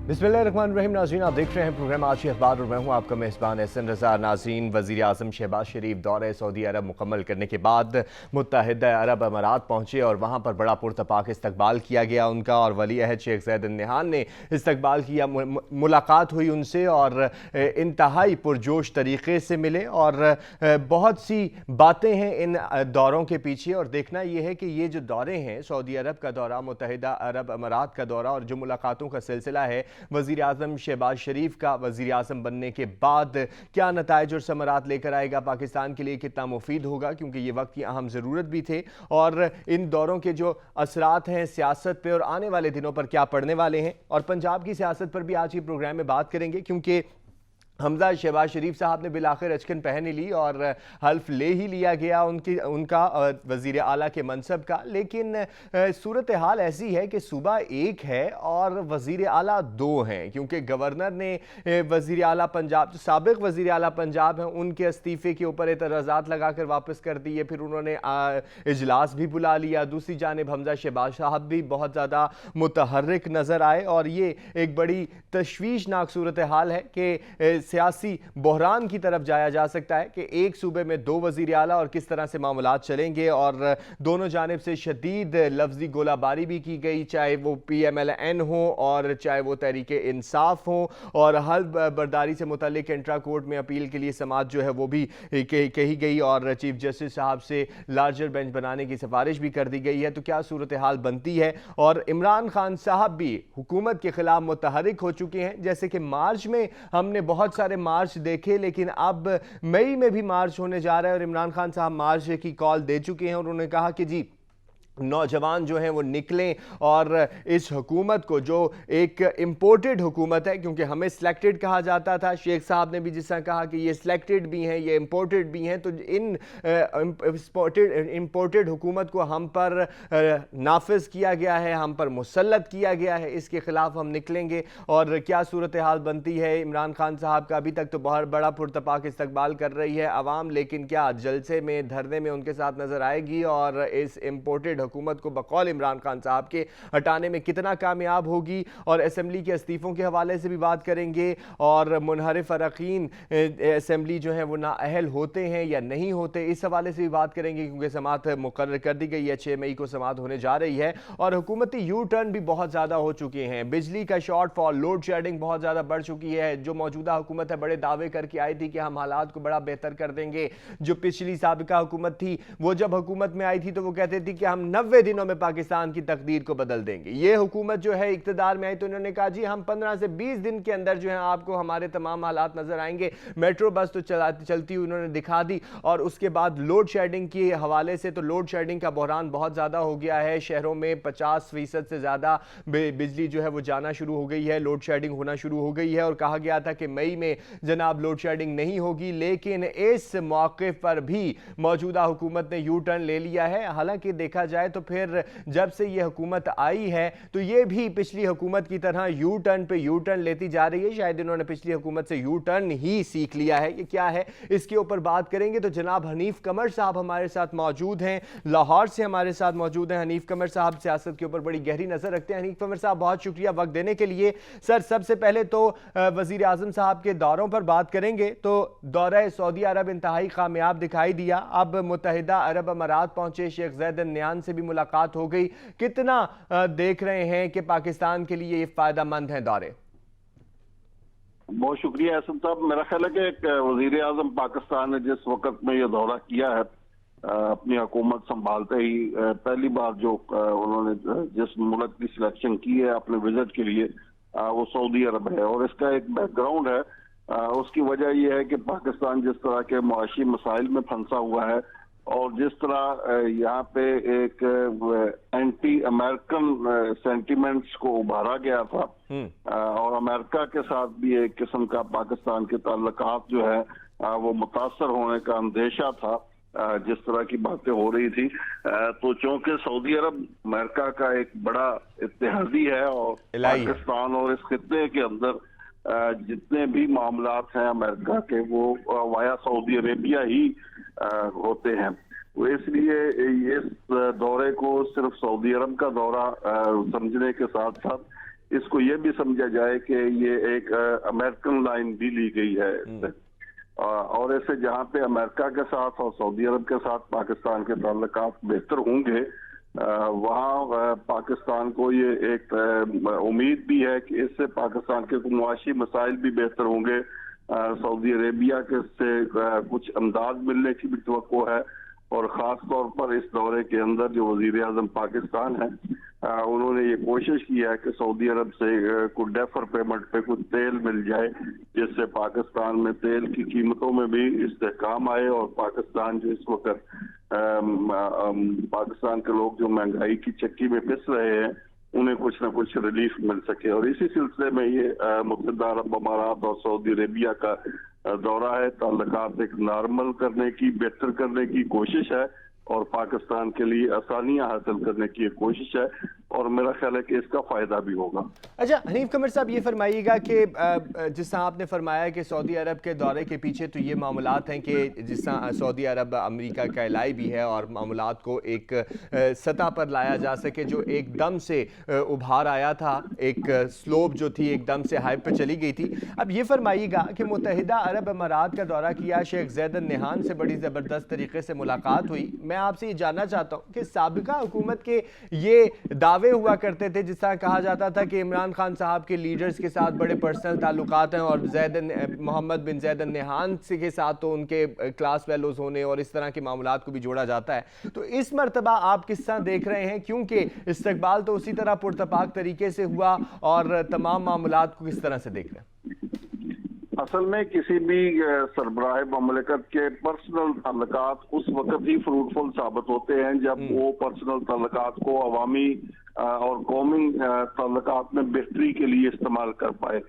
बिस्मिल्लाहिर्रहमानिर्रहीम। नाज़रीन, आप देख रहे हैं प्रोग्राम आज की अखबार और मैं हूं आपका मेज़बान एहसन रज़ा। नाज़रीन, वज़ीर आज़म शहबाज शरीफ दौरे सऊदी अरब मुकम्मल करने के बाद मुत्तहिदा अरब अमारात पहुंचे और वहां पर बड़ा पुरतपाक इस्तकबाल किया गया उनका, और वली अहद शेख ज़ैद अल नहयान ने इस्तकबाल किया। मुलाकात हुई उनसे और इंतहाई पुरजोश तरीक़े से मिले और बहुत सी बातें हैं इन दौरों के पीछे, और देखना यह है कि ये जो दौरे हैं, सऊदी अरब का दौरा, मुत्तहिदा अरब अमारात का दौरा और जो मुलाकातों का सिलसिला है वज़ीर आज़म शहबाज शरीफ का वज़ीर आज़म बनने के बाद, क्या नताइज और समरात लेकर आएगा, पाकिस्तान के लिए कितना मुफीद होगा, क्योंकि ये वक्त की अहम ज़रूरत भी थे। और इन दौरों के जो असरात हैं सियासत पे और आने वाले दिनों पर क्या पड़ने वाले हैं, और पंजाब की सियासत पर भी आज के प्रोग्राम में बात करेंगे, क्योंकि हमजा शहबाज शरीफ साहब ने बिलाखिर अचकन पहन ली और हल्फ ले ही लिया गया उनका वज़ीर आला के मनसब का। लेकिन सूरत हाल ऐसी है कि सूबा एक है और वज़ीर आला दो हैं, क्योंकि गवर्नर ने वज़ीर आला पंजाब, जो साबिक़ वज़ीर आला पंजाब हैं, उनके इस्तीफ़े के ऊपर एतराज़ात लगा कर वापस कर दिए। फिर उन्होंने इजलास भी बुला लिया। दूसरी जानिब हमजा शहबाज साहब भी बहुत ज़्यादा मुतहर्रिक नज़र आए, और ये एक बड़ी तशवीशनाक सूरत हाल है कि सियासी बहरान की तरफ जाया जा सकता है कि एक सूबे में दो वज़ीर आला और किस तरह से मामलात चलेंगे। और दोनों जानिब से शदीद लफ्जी गोलाबारी भी की गई, चाहे वो PMLN हो और चाहे वो तहरीक इंसाफ हो, और हल्फ बर्दारी से मुतल्लिक इंट्रा कोर्ट में अपील के लिए समात जो है वो भी कही गई, और चीफ जस्टिस साहब से लार्जर बेंच बनाने की सिफारिश भी कर दी गई है। तो क्या सूरत हाल बनती है। और इमरान खान साहब भी हुकूमत के खिलाफ मुतहरिक हो चुके हैं। जैसे कि मार्च में हमने बहुत सारे मार्च देखे, लेकिन अब मई में भी मार्च होने जा रहा है और इमरान खान साहब मार्च की कॉल दे चुके हैं, और उन्होंने कहा कि जी नौजवान जो हैं वो निकलें और इस हुकूमत को, जो एक इम्पोर्टेड हुकूमत है, क्योंकि हमें सिलेक्टेड कहा जाता था, शेख साहब ने भी जिस तरह कहा कि ये सिलेक्टेड भी हैं, ये इम्पोर्टेड भी हैं, तो इन इम्पोर्टेड हुकूमत को हम पर नाफिज किया गया है, हम पर मुसल्लत किया गया है, इसके ख़िलाफ़ हम निकलेंगे। और क्या सूरत हाल बनती है। इमरान खान साहब का अभी तक तो बहुत बड़ा पुरतपाक इस्तकबाल कर रही है आवाम, लेकिन क्या जलसे में, धरने में उनके साथ नज़र आएगी, और इस इम्पोर्टेड हुकूमत को बकौल इमरान खान साहब के हटाने में कितना कामयाब होगी। और असेंबली के इस्तीफ़ों के हवाले से भी बात करेंगे, और मुनहरिफ अरकान असेंबली जो है वो नाअहल होते हैं या नहीं होते, इस हवाले से भी बात करेंगे, क्योंकि समात मुकर्रर कर दी गई है, 6 मई को समात होने जा रही है। और हुकूमती यू टर्न भी बहुत ज़्यादा हो चुके हैं। बिजली का शॉर्ट फॉल, लोड शेडिंग बहुत ज़्यादा बढ़ चुकी है। जो मौजूदा हुकूमत है बड़े दावे करके आई थी कि हम हालात को बड़ा बेहतर कर देंगे। जो पिछली साबिका हुकूमत थी, वो जब हुकूमत में आई थी तो वो कहते थे कि हम 90 दिनों में पाकिस्तान की तकदीर को बदल देंगे। ये हुकूमत जो है इक्तदार में आई तो उन्होंने कहा जी हम 15 से 20 दिन के अंदर जो है आपको हमारे तमाम हालात नजर आएंगे। मेट्रो बस तो चलती हुई उन्होंने दिखा दी। और उसके बाद लोड शेडिंग के हवाले से, तो लोड शेडिंग का बहरान बहुत ज़्यादा हो गया है। शहरों में 50% से ज़्यादा बिजली जो है वो जाना शुरू हो गई है, लोड शेडिंग होना शुरू हो गई है। और कहा गया था कि मई में जनाब लोड शेडिंग नहीं होगी, लेकिन इस मौके पर भी मौजूदा हुकूमत ने यू टर्न ले लिया है। हालांकि देखा जाए तो फिर जब से ये हुकूमत आई है तो ये भी पिछली हुकूमत की तरह यू टर्न पे यू टर्न लेती जा रही है। शायद इन्होंने पिछली हुकूमत से यू टर्न ही सीख लिया है। ये क्या है इसके ऊपर बात करेंगे। तो जनाब हनीफ कमर साहब हमारे साथ मौजूद हैं, लाहौर से हमारे साथ मौजूद हैं। हनीफ कमर साहब सियासत के ऊपर बड़ी गहरी नजर रखते हैं। हनीफ कमर साहब बहुत शुक्रिया वक्त देने के लिए। सर सबसे पहले तो वजीर आजम साहब के दौरों पर बात करेंगे। तो दौरा सऊदी अरब इंतहाई कामयाब दिखाई दिया। अब मुत्तहिदा अरब अमारात पहुंचे, शेख ज़ैद अल नहयान से भी मुलाकात हो गई। कितना देख रहे हैं कि पाकिस्तान के लिए ये फायदेमंद है दौरे? बहुत शुक्रिया एहसन साहब। मेरा ख्याल है कि वजीर आजम पाकिस्तान ने जिस वक्त में ये दौरा किया है, अपनी हुकूमत संभालते ही पहली बार जो उन्होंने जिस मुल्क की सिलेक्शन की है अपने विजिट के लिए, वो सऊदी अरब है। और इसका एक बैकग्राउंड है। उसकी वजह यह है कि पाकिस्तान जिस तरह के मुआशी मसाइल में फंसा हुआ है और जिस तरह यहाँ पे एक एंटी अमेरिकन सेंटिमेंट्स को उभारा गया था, और अमेरिका के साथ भी एक किस्म का पाकिस्तान के ताल्लुकात जो है वो मुतासर होने का अंदेशा था, जिस तरह की बातें हो रही थी। तो चूंकि सऊदी अरब अमेरिका का एक बड़ा इत्तेहादी है और पाकिस्तान और इस खित्ते के अंदर जितने भी मामलात हैं अमेरिका के, वो वाया सऊदी अरेबिया ही होते हैं। वो इसलिए इस दौरे को सिर्फ सऊदी अरब का दौरा समझने के साथ साथ اس کو یہ بھی سمجھا جائے کہ یہ ایک امریکن لائن بھی لی گئی ہے اس سے، اور ایسے جہاں پہ امریکہ کے ساتھ اور سعودی عرب کے ساتھ پاکستان کے تعلقات بہتر ہوں گے، وہاں پاکستان کو یہ ایک امید بھی ہے کہ اس سے پاکستان کے معاشی مسائل بھی بہتر ہوں گے۔ سعودی عربیہ کے سے کچھ امداد ملنے کی بھی توقع ہے، اور خاص طور پر اس دورے کے اندر جو وزیر اعظم پاکستان ہیں انہوں نے یہ کوشش کی ہے کہ سعودی عرب سے کچھ ڈیفر پیمنٹ پہ کچھ تیل مل جائے، جس سے پاکستان میں تیل کی قیمتوں میں بھی استحکام آئے، اور پاکستان جو اس وقت پاکستان کے لوگ جو مہنگائی کی چکی میں پس رہے ہیں انہیں کچھ نہ کچھ ریلیف مل سکے۔ اور اسی سلسلے میں یہ متحدہ عرب امارات اور سعودی عربیہ کا دورہ ہے، تعلقات ایک نارمل کرنے کی، بہتر کرنے کی کوشش ہے، اور پاکستان کے لیے آسانیاں حاصل کرنے کی ایک کوشش ہے، اور میرا خیال ہے کہ اس کا فائدہ بھی ہوگا۔ اچھا حنیف قمر صاحب، یہ فرمائیے گا کہ جس طرح آپ نے فرمایا کہ سعودی عرب کے دورے کے پیچھے تو یہ معاملات ہیں کہ جس طرح سعودی عرب امریکہ کا الائی بھی ہے اور معاملات کو ایک سطح پر لایا جا سکے جو ایک دم سے ابھار آیا تھا، ایک سلوپ جو تھی ایک دم سے ہائپ پہ چلی گئی تھی۔ اب یہ فرمائیے گا کہ متحدہ عرب امارات کا دورہ کیا، شیخ زید ال نہیان سے بڑی زبردست طریقے سے ملاقات ہوئی، میں آپ سے یہ جاننا چاہتا ہوں کہ سابقہ حکومت کے یہ دعوے ہوا کرتے تھے، جس طرح کہا جاتا تھا کہ عمران خان صاحب کے لیڈرز کے ساتھ بڑے پرسنل تعلقات ہیں، اور محمد بن زید ال نہیان کے ساتھ تو ان کے کلاس فیلوز ہونے اور اس طرح کے معاملات کو بھی جوڑا جاتا ہے، تو اس مرتبہ آپ کس طرح دیکھ رہے ہیں؟ کیونکہ استقبال تو اسی طرح پرتپاک طریقے سے ہوا، اور تمام معاملات کو کس طرح سے دیکھ رہے ہیں؟ اصل میں کسی بھی سربراہ مملکت کے پرسنل تعلقات اس وقت ہی فروٹفل ثابت ہوتے ہیں جب وہ پرسنل تعلقات کو عوامی اور قومی تعلقات میں بہتری کے لیے استعمال کر پائے۔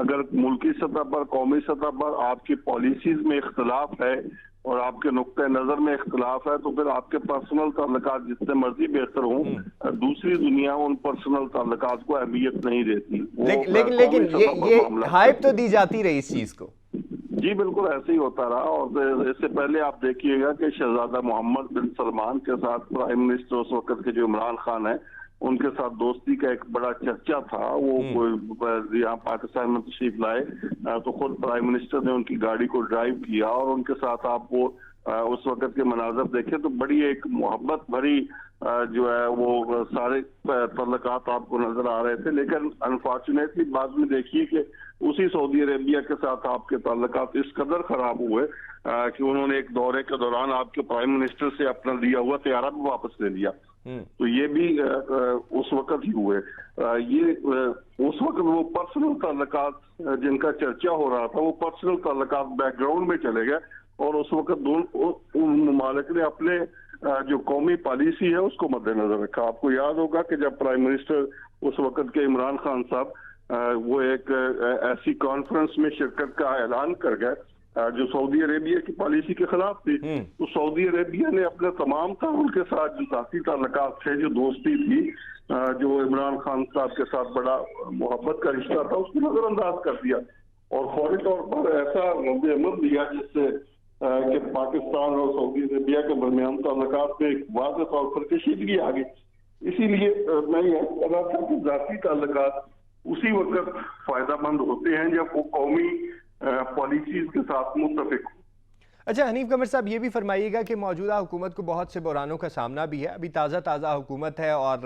اگر ملکی سطح پر، قومی سطح پر آپ کی پالیسیز میں اختلاف ہے اور آپ کے نقطہ نظر میں اختلاف ہے، تو پھر آپ کے پرسنل تعلقات جتنے مرضی بہتر ہوں، دوسری دنیا ان پرسنل تعلقات کو اہمیت نہیں دیتی۔ لیکن یہ ہائپ تو دی جاتی رہی اس چیز کو۔ جی بالکل ایسے ہی ہوتا رہا، اور اس سے پہلے آپ دیکھیے گا کہ شہزادہ محمد بن سلمان کے ساتھ پرائم منسٹر اس وقت کے جو عمران خان ہیں، ان کے ساتھ دوستی کا ایک بڑا چرچا تھا۔ وہ یہاں پاکستان میں تشریف لائے تو خود پرائم منسٹر نے ان کی گاڑی کو ڈرائیو کیا، اور ان کے ساتھ آپ وہ اس وقت کے مناظر دیکھیں تو بڑی ایک محبت بھری جو ہے وہ سارے تعلقات آپ کو نظر آ رہے تھے۔ لیکن انفارچونیٹلی بعد میں دیکھیے کہ اسی سعودی عربیہ کے ساتھ آپ کے تعلقات اس قدر خراب ہوئے کہ انہوں نے ایک دورے کے دوران آپ کے پرائم منسٹر سے اپنا دیا ہوا طیارہ بھی واپس لے لیا۔ تو یہ بھی اس وقت ہی ہوئے۔ یہ اس وقت وہ پرسنل تعلقات جن کا چرچا ہو رہا تھا، وہ پرسنل تعلقات بیک گراؤنڈ میں چلے گئے، اور اس وقت ان ممالک نے اپنے جو قومی پالیسی ہے اس کو مد نظر رکھا۔ آپ کو یاد ہوگا کہ جب پرائم منسٹر اس وقت کے عمران خان صاحب وہ ایک ایسی کانفرنس میں شرکت کا اعلان کر گئے جو سعودی عربیہ کی پالیسی کے خلاف تھی، تو سعودی عربیہ نے اپنے تمام تعاون کے ساتھ جو ذاتی تعلقات تھے، جو دوستی تھی، جو عمران خان صاحب کے ساتھ بڑا محبت کا رشتہ تھا، اس کو نظر انداز کر دیا، اور فوری طور پر ایسا رد عمل دیا جس سے کہ پاکستان اور سعودی عربیہ کے درمیان تعلقات میں ایک واضح طور پر کشیدگی آ گئی۔ اسی لیے میں یہ کہہ رہا تھا کہ ذاتی تعلقات اسی وقت فائدہ مند ہوتے ہیں جب وہ قومی پالیسیز کے ساتھ متفق ہو۔ اچھا حنیف قمر صاحب، یہ بھی فرمائیے گا کہ موجودہ حکومت کو بہت سے بحرانوں کا سامنا بھی ہے، ابھی تازہ حکومت ہے اور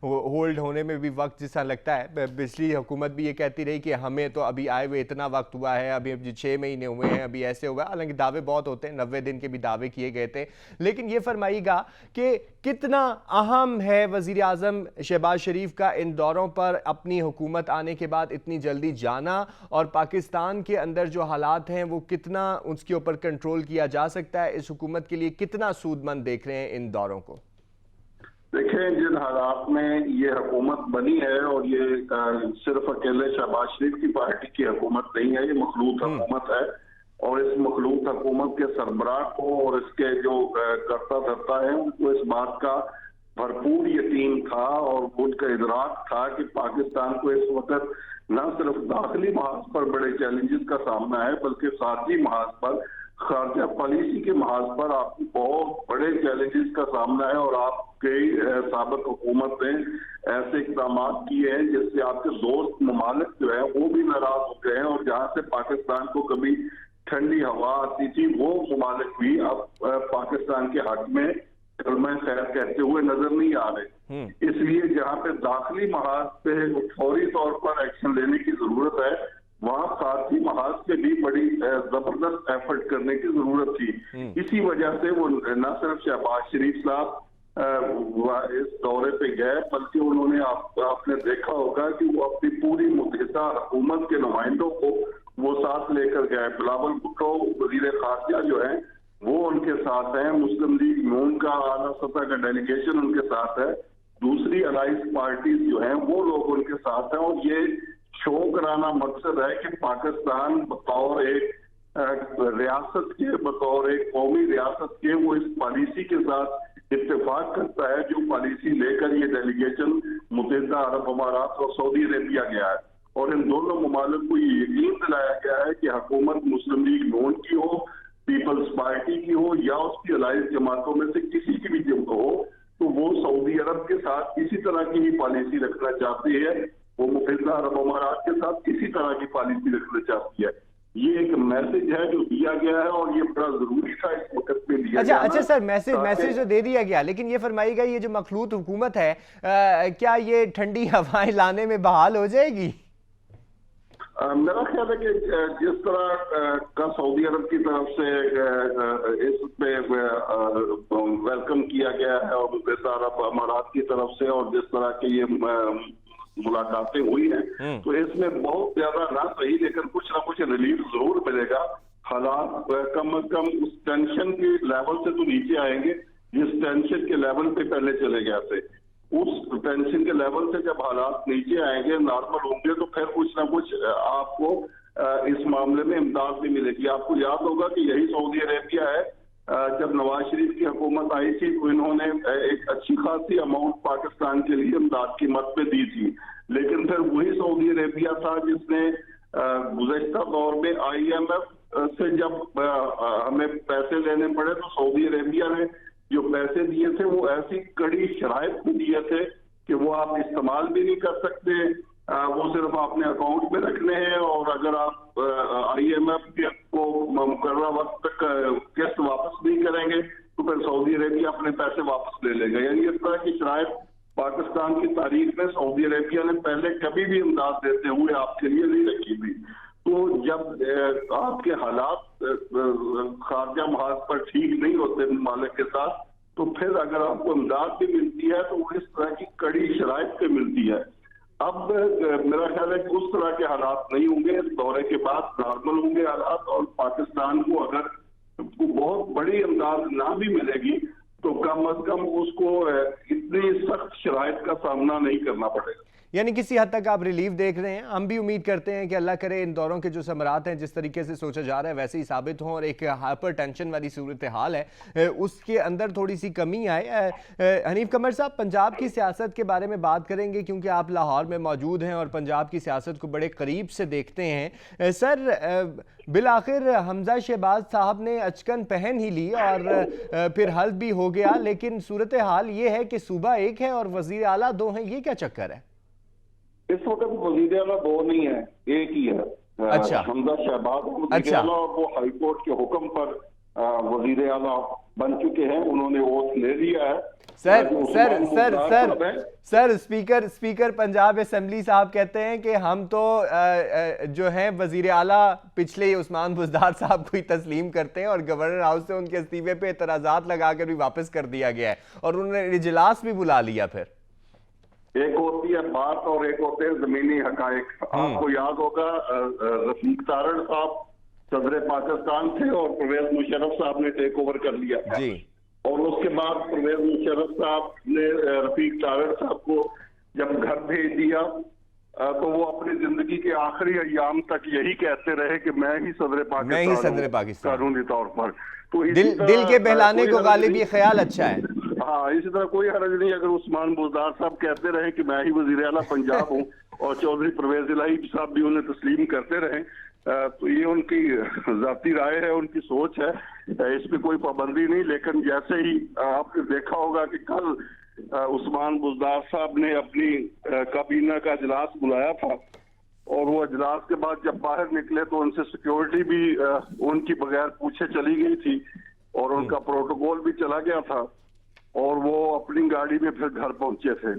ہولڈ ہونے میں بھی وقت جیسا لگتا ہے۔ پچھلی حکومت بھی یہ کہتی رہی کہ ہمیں تو ابھی آئے ہوئے اتنا وقت ہوا ہے، ابھی 6 مہینے ہوئے ہیں، ابھی ایسے ہوا ہے، حالانکہ دعوے بہت ہوتے ہیں، 90 دن کے بھی دعوے کیے گئے تھے۔ لیکن یہ فرمائیے گا کہ کتنا اہم ہے وزیر اعظم شہباز شریف کا ان دوروں پر اپنی حکومت آنے کے بعد اتنی جلدی جانا، اور پاکستان کے اندر جو حالات ہیں وہ کتنا اس کے اوپر کنٹرول کیا جا سکتا ہے؟ اس حکومت کے لیے کتنا سود مند دیکھ رہے ہیں ان دوروں کو؟ دیکھیں، جن حالات میں یہ حکومت بنی ہے، اور یہ صرف اکیلے شہباز شریف کی پارٹی کی حکومت نہیں ہے، یہ مخلوط حکومت ہے، اور اس مخلوط حکومت کے سربراہ کو اور اس کے جو کرتا دھرتا ہے ان کو اس بات کا بھرپور یقین تھا اور ان کا ادراک تھا کہ پاکستان کو اس وقت نہ صرف داخلی محاذ پر بڑے چیلنجز کا سامنا ہے، بلکہ خارجی محاذ پر खारजा पॉलिसी के महाज पर आपको बहुत बड़े चैलेंजेस का सामना है और आपके साबिक हुकूमत ने ऐसे इकदाम किए हैं जिससे आपके दोस्त ममालिक जो है वो भी नाराज हो गए हैं, और जहां से पाकिस्तान को कभी ठंडी हवा आती थी वो ममालिक भी अब पाकिस्तान के हक में कलमा खैर कहते हुए नजर नहीं आ रहे। इसलिए जहां पे दाखिली महाज पे फौरी तौर पर एक्शन लेने की जरूरत है, वहां खारजी महाज से भी बड़ी जबरदस्त एफर्ट करने की जरूरत थी। इसी वजह से वो न सिर्फ शहबाज शरीफ साहब इस दौरे पे गए, बल्कि उन्होंने आपने देखा होगा कि वो अपनी पूरी मुतहिदा हुकूमत के नुमाइंदों को वो साथ लेकर गए। बिलावल भुट्टो वजीर खारजा जो है वो उनके साथ हैं, मुस्लिम लीग नून का आला सतह का डेलीगेशन उनके साथ है, दूसरी अलाइंस पार्टीज जो हैं वो लोग उनके साथ हैं, और ये शो कराना मकसद है कि पाकिस्तान बतौर एक रियासत के, बतौर एक कौमी रियासत के वो इस पॉलिसी के साथ इत्तेफाक करता है जो पॉलिसी लेकर ये डेलीगेशन मुत्तहिदा अरब अमारात और सऊदी अरेबिया गया है। और इन दोनों ममालिक को ये यकीन दिलाया गया है कि हुकूमत मुस्लिम लीग नून की हो, पीपल्स पार्टी की हो या उसकी अलाइंस जमातों में से किसी की भी जब हो, तो वो सऊदी अरब के साथ इसी तरह की ही पॉलिसी रखना चाहती है, वो मुत्तहिदा अरब अमारात के साथ इसी तरह की पॉलिसी रखना चाहती है। ये एक मैसेज है जो दिया गया है और ये बड़ा जरूरी था इस वक्त में दिया गया। अच्छा सर, मैसेज जो दे दिया गया, लेकिन ये फरमाइएगा ये जो मखलूत हुकूमत है क्या ये ठंडी हवाएं लाने में बहाल हो जाएगी? मेरा ख्याल है कि जिस तरह का सऊदी अरब की तरफ से इस पे वेलकम किया गया है और मुत्तहिदा अरब अमारात की तरफ से, और जिस तरह की ये मुलाकातें हुई हैं, तो इसमें बहुत ज्यादा ना सही लेकिन कुछ ना कुछ रिलीफ जरूर मिलेगा। हालात कम अज कम उस टेंशन के लेवल से तो नीचे आएंगे जिस टेंशन के लेवल पे पहले चले गए थे। उस टेंशन के लेवल से जब हालात नीचे आएंगे, नॉर्मल होंगे, तो फिर कुछ ना कुछ आपको इस मामले में इमदाद भी मिलेगी। आपको याद होगा कि यही सऊदी अरेबिया है, जब नवाज शरीफ की हुकूमत आई थी तो इन्होंने एक अच्छी खासी अमाउंट पाकिस्तान के लिए इमदाद की मद पे दी थी, लेकिन फिर वही सऊदी अरेबिया था जिसने गुज़श्ता दौर में IMF से जब हमें पैसे लेने पड़े तो सऊदी अरेबिया ने जो पैसे दिए थे वो ऐसी कड़ी शराइत में दिए थे कि वो आप इस्तेमाल भी नहीं कर सकते, वो सिर्फ अपने अकाउंट में रखने हैं, और अगर आप IMF को मुकर्ररा वक्त तक किस्त वापस नहीं करेंगे तो फिर सऊदी अरेबिया अपने पैसे वापस ले लेगा। यानी इस तरह की शराइत पाकिस्तान की तारीख में सऊदी अरेबिया ने पहले कभी भी इमदाद देते हुए आपके लिए नहीं रखी थी। तो जब आपके हालात खारजा महाज पर ठीक नहीं होते मालिक के साथ, तो फिर अगर आपको इमदाद भी मिलती है तो वो इस तरह की कड़ी शराइत पे मिलती है। अब मेरा ख्याल है कि उस तरह के हालात नहीं होंगे, इस दौरे के बाद नॉर्मल होंगे हालात, और पाकिस्तान को अगर बहुत बड़ी इमदाद ना भी मिलेगी तो कम अज कम उसको इतनी सख्त शराइत का सामना नहीं करना पड़ेगा। यानी किसी हद तक आप रिलीफ देख रहे हैं। हम भी उम्मीद करते हैं कि अल्लाह करे इन दौरों के जो समरात हैं जिस तरीके से सोचा जा रहा है वैसे ही साबित हों, और एक हाइपर टेंशन वाली सूरत हाल है उसके अंदर थोड़ी सी कमी आए। हनीफ कमर साहब, पंजाब की सियासत के बारे में बात करेंगे क्योंकि आप लाहौर में मौजूद हैं और पंजाब की सियासत को बड़े करीब से देखते हैं। सर, बिलाखिर हमजा शहबाज साहब ने अचकन पहन ही ली और फिर हल भी हो गया, लेकिन सूरत हाल ये है कि सूबा एक है और वजीर आला दो हैं, ये क्या चक्कर है? इस वक्त वजीर आला दो नहीं है, एक ही है। अच्छा, हमजा शहबाज वजीर आला, और वो हाई कोर्ट के हुक्म पर वजीर आला बन चुके हैं, उन्होंने ओथ ले लिया है। सर, स्पीकर पंजाब असेंबली साहब कहते हैं कि हम तो जो है वजीर आला पिछले उस्मान बुज़दार साहब को ही तस्लीम करते हैं, और गवर्नर हाउस से उनके इस्तीफे पे एतराज़ात लगाकर भी वापस कर दिया गया है, और उन्होंने इजलास भी बुला लिया। फिर एक होती है बात और एक होते हैं जमीनी हकायक। आपको याद होगा रफीक तारड़ साहब सदर पाकिस्तान थे और परवेज मुशर्रफ साहब ने टेक ओवर कर लिया था जी, और उसके बाद परवेज मुशर्रफ साहब ने रफीक तारड़ साहब को जब घर भेज दिया तो वो अपनी जिंदगी के आखिरी अय्याम तक यही कहते रहे कि मैं ही सदर पाकिस्तान कानूनी तौर पर। तो दिल के बहलाने को गालिब ये ख्याल अच्छा है। हाँ, इसी तरह कोई हर्ज नहीं अगर उस्मान बुज़दार साहब कहते रहे कि मैं ही वजीर आला पंजाब हूँ और चौधरी परवेज इलाही साहब भी उन्हें तस्लीम करते रहे, तो ये उनकी जाती राय है, उनकी सोच है, इस पे कोई पाबंदी नहीं। लेकिन जैसे ही आपने देखा होगा कि कल उस्मान बुज़दार साहब ने अपनी काबीना का इजलास बुलाया था, और वो इजलास के बाद जब बाहर निकले तो उनसे सिक्योरिटी भी उनकी बगैर पूछे चली गई थी, और उनका प्रोटोकॉल भी चला गया था, और वो अपनी गाड़ी में फिर घर पहुंचे थे।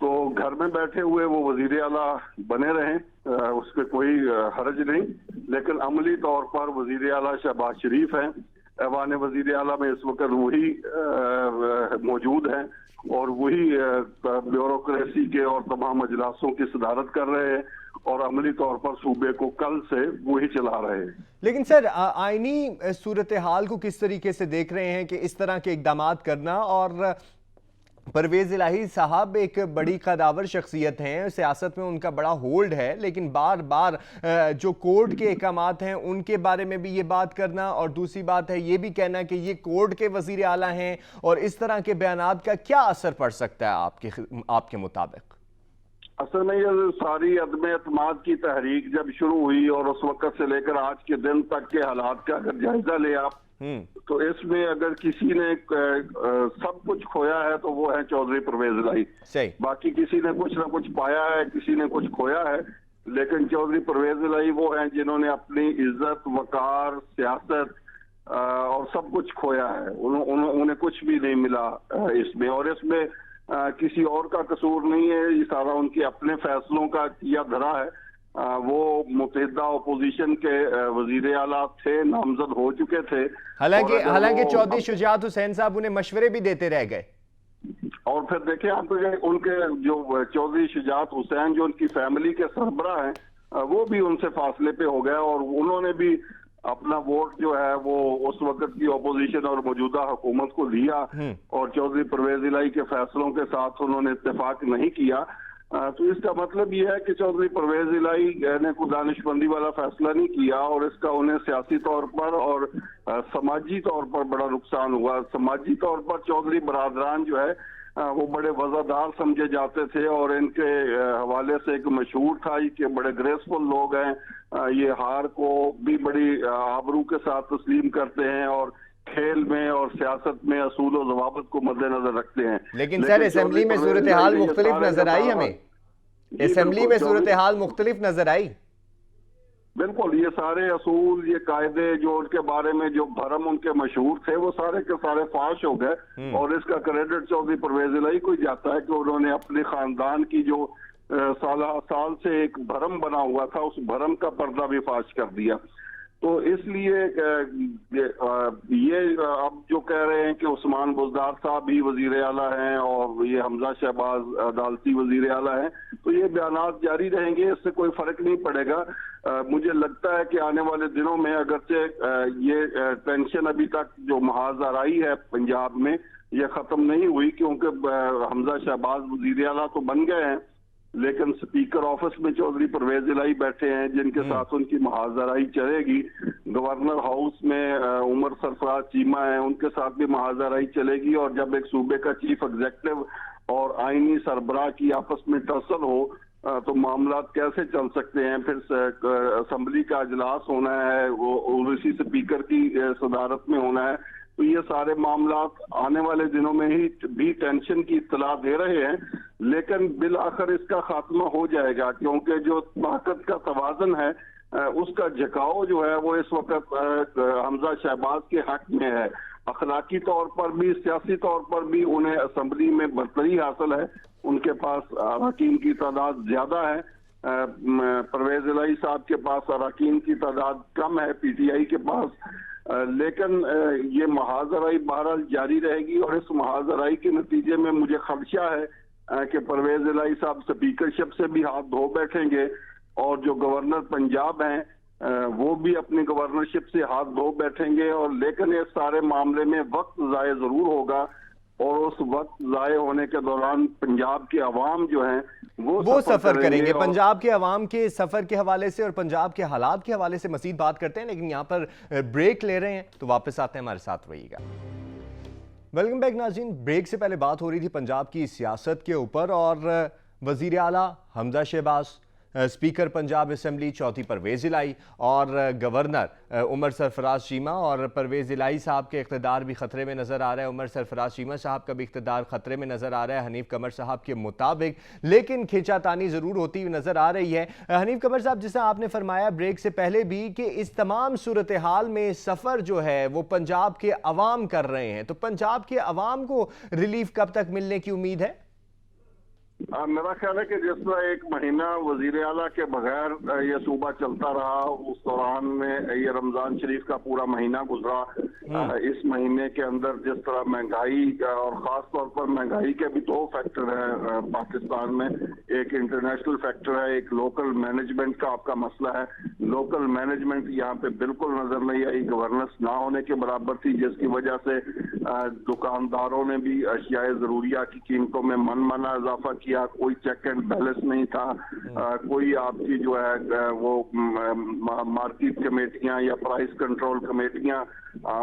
तो घर में बैठे हुए वो वजीर आला बने रहे, उस पर कोई हर्ज नहीं। लेकिन अमली तौर पर वजीर आला शहबाज शरीफ हैं, ऐवान वजीर आला में इस वक्त वही मौजूद हैं, और वही ब्यूरोक्रेसी के और तमाम अजलासों की सदारत कर रहे हैं, और अमली तौर पर सूबे को कल से वही चला रहे हैं। लेकिन सर, आईनी सूरत हाल को किस तरीके से देख रहे हैं कि इस तरह के इकदामात करना, और परवेज इलाही साहब एक बड़ी कदावर शख्सियत हैं, सियासत में उनका बड़ा होल्ड है, लेकिन बार बार जो कोर्ट के अहकामात हैं उनके बारे में भी ये बात करना, और दूसरी बात है ये भी कहना कि ये कोर्ट के वजीर आला हैं, और इस तरह के बयानात का क्या असर पड़ सकता है आपके मुताबिक? असल में ये सारी अदम एतमाद की तहरीक जब शुरू हुई और उस वक्त से लेकर आज के दिन तक के हालात का अगर जायजा ले आप, तो इसमें अगर किसी ने सब कुछ खोया है तो वो है चौधरी परवेज इलाही। बाकी किसी ने कुछ ना कुछ पाया है, किसी ने कुछ खोया है, लेकिन चौधरी परवेज इलाही वो हैं जिन्होंने अपनी इज्जत, वकार, सियासत और सब कुछ खोया है। उन्हें कुछ भी नहीं मिला इसमें, और इसमें किसी और का कसूर नहीं है, ये सारा उनके अपने फैसलों का किया धरा है। वो मुत्तहिदा अपोजिशन के वजीर आला थे, नामजद हो चुके थे। हालांकि चौधरी शुजात हुसैन साहब उन्हें मशवरे भी देते रह गए। और फिर देखें आप, उनके जो चौधरी शुजात हुसैन जो उनकी फैमिली के सरबराह हैं, वो भी उनसे फासले पे हो गए, और उन्होंने भी अपना वोट जो है वो उस वक्त की अपोजिशन और मौजूदा हुकूमत को दिया, और चौधरी परवेज इलाही के फैसलों के साथ उन्होंने इत्तेफाक नहीं किया। तो इसका मतलब ये है कि चौधरी परवेज इलाही ने कोई दानिशमंदी वाला फैसला नहीं किया, और इसका उन्हें सियासी तौर पर और समाजी तौर पर बड़ा नुकसान हुआ। समाजी तौर पर चौधरी बरादरान जो है वो बड़े वज़ादार समझे जाते थे, और इनके हवाले से एक मशहूर था कि बड़े ग्रेसफुल लोग हैं, ये हार को भी बड़ी आबरू के साथ तस्लीम करते हैं, और खेल में और सियासत में असूल और ज़वाबित को मद्देनजर रखते हैं। लेकिन सर, असेंबली में सूरत हाल मुख्तलिफ नजर आई, हमें असेंबली में सूरत हाल मुख्तलिफ नजर आई। बिल्कुल, ये सारे असूल, ये कायदे जो उनके बारे में जो भरम उनके मशहूर थे, वो सारे के सारे फाश हो गए, और इसका क्रेडिट चौधरी परवेज इलाही को जाता है कि उन्होंने अपने खानदान की जो साल से एक भरम बना हुआ था, उस भरम का पर्दा भी फाश कर दिया। तो इसलिए ये अब जो कह रहे हैं कि उस्मान बुज़दार साहब भी वजीर आला हैं और ये हमजा शहबाज अदालती वजीर आला हैं, तो ये बयानात जारी रहेंगे, इससे कोई फर्क नहीं पड़ेगा। मुझे लगता है कि आने वाले दिनों में अगरचे ये टेंशन अभी तक जो महाज़ आई है पंजाब में, ये खत्म नहीं हुई, क्योंकि हमजा शहबाज वजीर आला तो बन गए हैं, लेकिन स्पीकर ऑफिस में चौधरी परवेज इलाही बैठे हैं, जिनके साथ उनकी महाजराई चलेगी। गवर्नर हाउस में उमर सरफराज चीमा है, उनके साथ भी महाजराई चलेगी, और जब एक सूबे का चीफ एग्जीक्यूटिव और आईनी सरबराह की आपस में टसल हो तो मामला कैसे चल सकते हैं। फिर असेंबली का इजलास होना है, वो उसी स्पीकर की सदारत में होना है, तो ये सारे मामला आने वाले दिनों में ही भी टेंशन की इत्तला दे रहे हैं, लेकिन बिल आखिर इसका खात्मा हो जाएगा, क्योंकि जो ताकत का तवाज़न है उसका झुकाव जो है वो इस वक्त हमजा शहबाज के हक में है। अखलाकी तौर पर भी, सियासी तौर पर भी उन्हें असेंबली में बरतरी हासिल है, उनके पास अरकान की तादाद ज्यादा है। परवेज इलाही साहब के पास अरकान की तादाद कम है, पीटीआई के पास, लेकिन ये महाजराई बहरहाल जारी रहेगी, और इस महाजराई के नतीजे में मुझे खदशा है कि परवेज इलाही साहब स्पीकरशिप से भी हाथ धो बैठेंगे, और जो गवर्नर पंजाब हैं वो भी अपनी गवर्नरशिप से हाथ धो बैठेंगे, और लेकिन इस सारे मामले में वक्त ज़ाय जरूर होगा, और उस वक्त ज़ाय होने के दौरान पंजाब के अवाम जो हैं वो सफर करेंगे। पंजाब के अवाम के सफर के हवाले से और पंजाब के हालात के हवाले से मजीद बात करते हैं, लेकिन यहाँ पर ब्रेक ले रहे हैं, तो वापस आते हैं, हमारे साथ रहिएगा। वेलकम बैक नाज़रीन। ब्रेक से पहले बात हो रही थी पंजाब की सियासत के ऊपर, और वजीर आला हमजा शहबाज, स्पीकर पंजाब असम्बली चौथी परवेज़ इलाही और गवर्नर उमर सरफराज चीमा। और परवेज़ इलाही साहब के इक़्तिदार भी ख़तरे में नज़र आ रहा है, उमर सरफराज चीमा साहब का भी इक़्तिदार ख़तरे में नज़र आ रहा है हनीफ कमर साहब के मुताबिक, लेकिन खींचातानी ज़रूर होती हुई नज़र आ रही है। हनीफ कमर साहब, जैसा आपने फरमाया ब्रेक से पहले भी कि इस तमाम सूरत हाल में सफ़र जो है वो पंजाब के अवाम कर रहे हैं, तो पंजाब के अवाम को रिलीफ कब तक मिलने की उम्मीद है? मेरा ख्याल है कि जिस तरह एक महीना वजीर आला के बगैर ये सूबा चलता रहा, उस दौरान में ये रमजान शरीफ का पूरा महीना गुजरा। इस महीने के अंदर जिस तरह महंगाई और ख़ास तौर पर महंगाई के भी दो फैक्टर हैं पाकिस्तान में, एक इंटरनेशनल फैक्टर है, एक लोकल मैनेजमेंट का आपका मसला है। लोकल मैनेजमेंट यहाँ पे बिल्कुल नजर नहीं आई, गवर्नेंस ना होने के बराबर थी, जिसकी वजह से दुकानदारों ने भी अशियाए ज़रूरिया की कीमतों में मनमाना इजाफा किया, कोई चेक एंड बैलेंस नहीं था, कोई आपकी जो है वो मार्केट कमेटियां या प्राइस कंट्रोल कमेटियां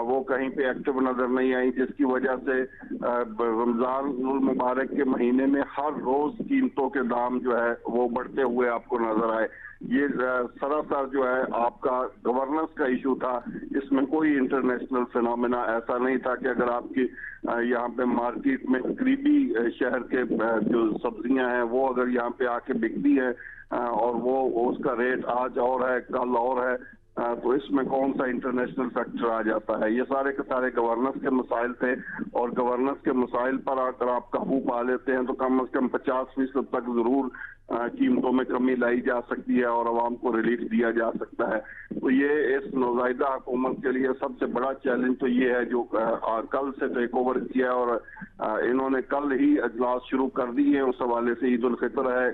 वो कहीं पे एक्टिव नजर नहीं आई, जिसकी वजह से रमजान मुबारक के महीने में हर रोज कीमतों के दाम जो है वो बढ़ते हुए आपको नजर आए। ये सरासर जो है आपका गवर्नेंस का इशू था, इसमें कोई इंटरनेशनल फिनोमेना ऐसा नहीं था कि अगर आपकी यहाँ पे मार्केट में करीबी शहर के जो सब्जियां हैं वो अगर यहाँ पे आके बिकती है और वो उसका रेट आज और है कल और है, तो इसमें कौन सा इंटरनेशनल फैक्टर आ जाता है। ये सारे के सारे गवर्नेंस के मसाइल थे, और गवर्नेंस के मसाइल पर अगर आप काबू पा लेते हैं तो कम से कम 50% तक जरूर कीमतों में कमी लाई जा सकती है और आवाम को रिलीफ दिया जा सकता है। तो ये इस नौज़ायदा हुकूमत के लिए सबसे बड़ा चैलेंज तो ये है जो कल से टेक ओवर किया, और इन्होंने कल ही अजलास शुरू कर दी है। उस हवाले से ईद उल फितर है,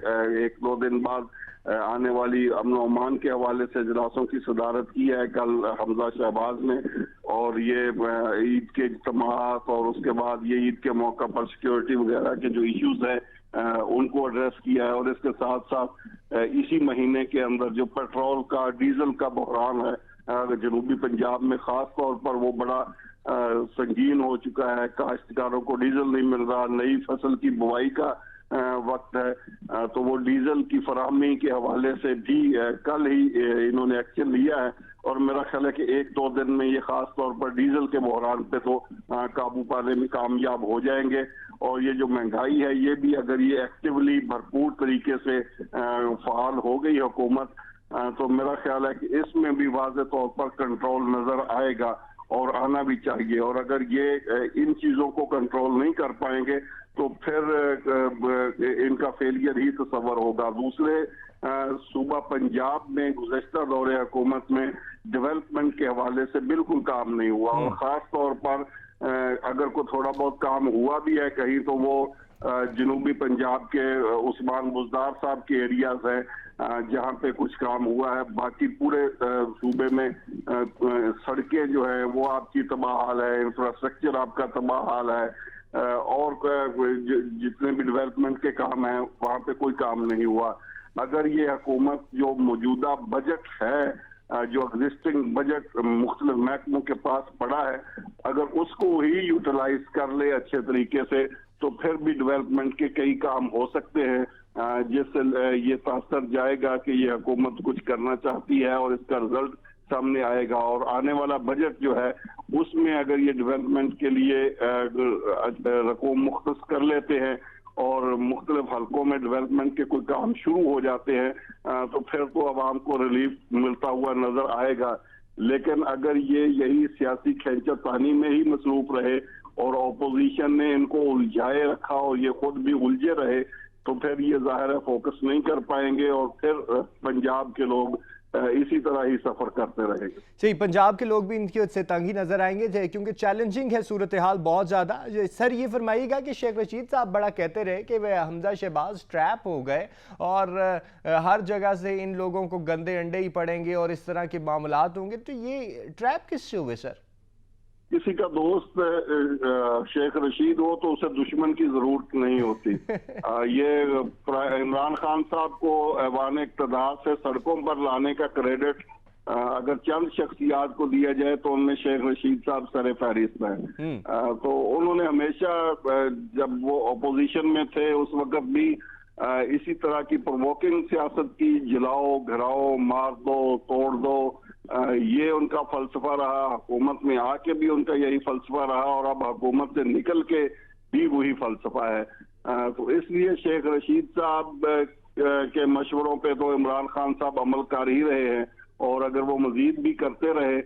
1-2 दिन बाद आने वाली अमन और अमान के हवाले से इजलासों की सदारत की है कल हमजा शहबाज ने, और ये ईद के इज्तिमात और उसके बाद ये ईद के मौका पर सिक्योरिटी वगैरह के जो इश्यूज हैं उनको एड्रेस किया है। और इसके साथ साथ इसी महीने के अंदर जो पेट्रोल का डीजल का बहरान है जनूबी पंजाब में खास तौर पर वो बड़ा संगीन हो चुका है, काश्तकारों को डीजल नहीं मिल रहा, नई फसल की बुआई का वक्त है, तो वो डीजल की फराहमी के हवाले से भी कल ही इन्होंने एक्शन लिया है। और मेरा ख्याल है कि 1-2 दिन में ये खास तौर पर डीजल के बहरान पे तो काबू पाने में कामयाब हो जाएंगे। और ये जो महंगाई है ये भी अगर ये एक्टिवली भरपूर तरीके से फाल हो गई हुकूमत, तो मेरा ख्याल है कि इसमें भी वाज़े तौर पर कंट्रोल नजर आएगा और आना भी चाहिए। और अगर ये इन चीजों को कंट्रोल नहीं कर पाएंगे तो फिर इनका फेलियर ही तस्वर होगा। दूसरे सूबा पंजाब में गुज़श्ता दौरे हुकूमत में डेवलपमेंट के हवाले से बिल्कुल काम नहीं हुआ, और ख़ास तौर पर अगर कोई थोड़ा बहुत काम हुआ भी है कहीं तो वो जनूबी पंजाब के उस्मान बुज़दार साहब के एरियाज हैं जहाँ पे कुछ काम हुआ है। बाकी पूरे सूबे में सड़कें जो है वो आपकी तबाह हाल है, इंफ्रास्ट्रक्चर आपका तबाह हाल है, और जितने भी डेवलपमेंट के काम हैं वहाँ पे कोई काम नहीं हुआ। अगर ये हुकूमत जो मौजूदा बजट है जो एग्जिस्टिंग बजट मुख्तलिफ महकमों के पास पड़ा है, अगर उसको ही यूटिलाइज कर ले अच्छे तरीके से तो फिर भी डेवलपमेंट के कई काम हो सकते हैं, जिससे ये तासर जाएगा कि ये हुकूमत कुछ करना चाहती है और इसका रिजल्ट सामने आएगा। और आने वाला बजट जो है उसमें अगर ये डेवलपमेंट के लिए रकूम मुख्तस कर लेते हैं और मुख्तलिफ हलकों में डेवलपमेंट के कोई काम शुरू हो जाते हैं तो फिर तो आवाम को रिलीफ मिलता हुआ नजर आएगा। लेकिन अगर ये यही सियासी खींचातानी में ही मसरूफ रहे और अपोजिशन ने इनको उलझाए रखा और ये खुद भी उलझे रहे तो फिर ये जाहिर है फोकस नहीं कर पाएंगे और फिर पंजाब के लोग इसी तरह ही सफर करते रहेंगे। सही, पंजाब के लोग भी इनकी वजह से तंग ही नजर आएंगे क्योंकि चैलेंजिंग है सूरत हाल बहुत ज़्यादा। सर ये फरमाइएगा कि शेख रशीद साहब बड़ा कहते रहे कि वह हमजा शहबाज ट्रैप हो गए और हर जगह से इन लोगों को गंदे अंडे ही पड़ेंगे और इस तरह के मामलात होंगे, तो ये ट्रैप किससे हुए सर? किसी का दोस्त शेख रशीद हो तो उसे दुश्मन की जरूरत नहीं होती। ये इमरान खान साहब को ऐवान इक़्तिदार से सड़कों पर लाने का क्रेडिट अगर चंद शख्सियात को दिया जाए तो उनमें शेख रशीद साहब सरे फहरिस्त हैं। तो उन्होंने हमेशा जब वो अपोजिशन में थे उस वक्त भी इसी तरह की प्रोवोकिंग सियासत की, जलाओ, घिराओ, मार दो, तोड़ दो, ये उनका फलसफा रहा। हुकूमत में आके भी उनका यही फलसफा रहा और अब हुकूमत से निकल के भी वही फलसफा है। तो इसलिए शेख रशीद साहब के मशवरों पे तो इमरान खान साहब अमल कर ही रहे हैं, और अगर वो मजीद भी करते रहे